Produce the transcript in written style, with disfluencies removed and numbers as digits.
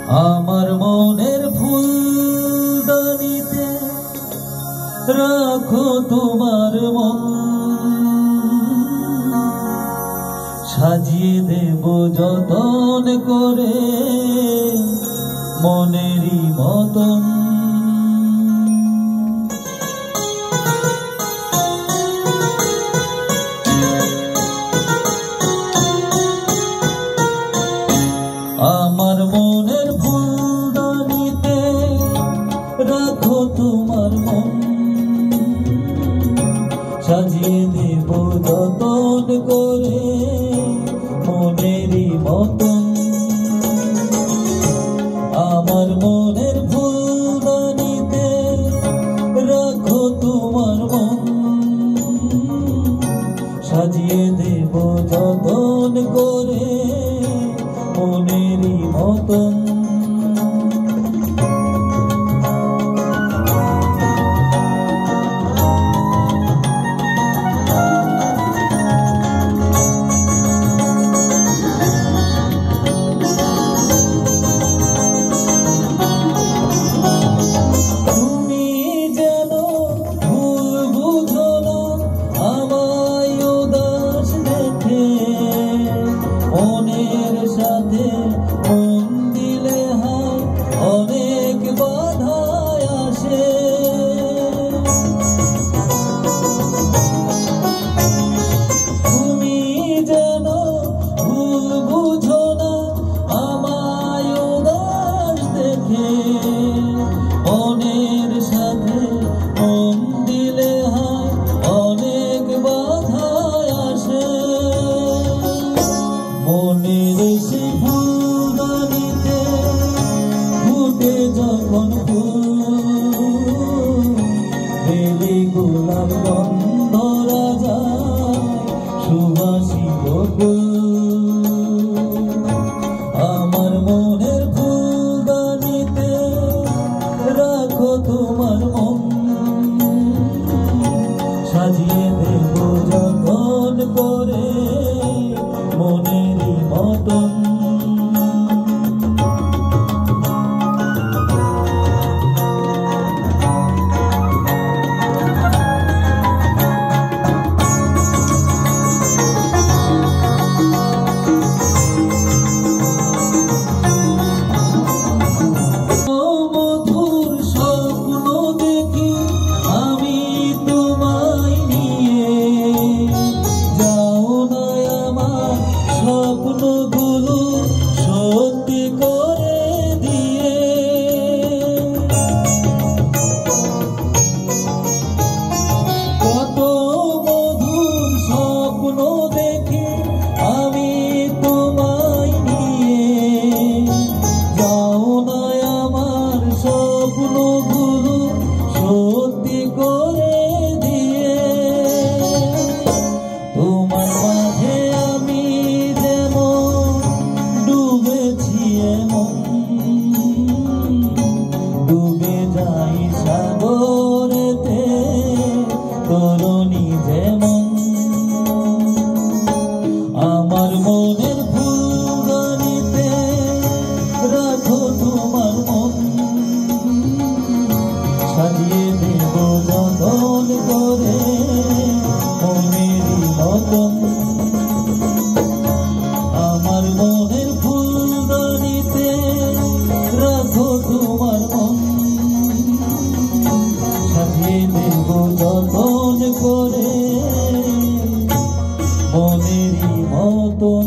আমার মনের ফুলদানিতে রাখো তোমার মন, সাজিয়ে দেব যতন করে মনেরই মতন। আমার মনের ফুলদানিতে রাখো তোমার মন, সাজিয়ে দেব যতন করে মনেরই মতন। আমার মনের ফুলদানিতে রাখো তোমার মন, সাজিয়ে দেব যতন করে মনেরই মতন। মনের সাথে মন দিলে হয় অনেক বাধা আসে, তুমি যেন ভুল বুঝো না আমায় উদাস দেখে। মনের সাথে মন দিলে হয় অনেক বাধা আসে, মনের সে ফুলদানিতে ফুটে যখন ফুল, বেলে গোলাপ গন্ধ রাজা সুবাসী বকুল। আমার মনের ফুলদানিতে রাখো তোমার মন, সাজিয়ে দেব যতন করে মনেরই মতন। মধুর স্বপ্ন দেখি আমি তোমায় নিয়ে, যাও না আমার স্বপ্নগুলো সত্যি করে দিয়ে। কত মধুর স্বপ্ন দেখি আমি তোমায় নিয়ে, যাও না আমার স্বপ্নগুলো সত্যি করে দিয়ে। তোমার মাঝে আমি যেমন ডুবেছি এমন, ডুবে যাই সাগরেতে তরুণী যেমন। আমার মনের ফুলদানিতে রাখো তোমার মন, সাজিয়ে দেব যতন করে মনেরই মতন। আমার মনের ফুলদানিতে রাখো তোমার মন, সাজিয়ে দেব যতন করে মনেরই মতন।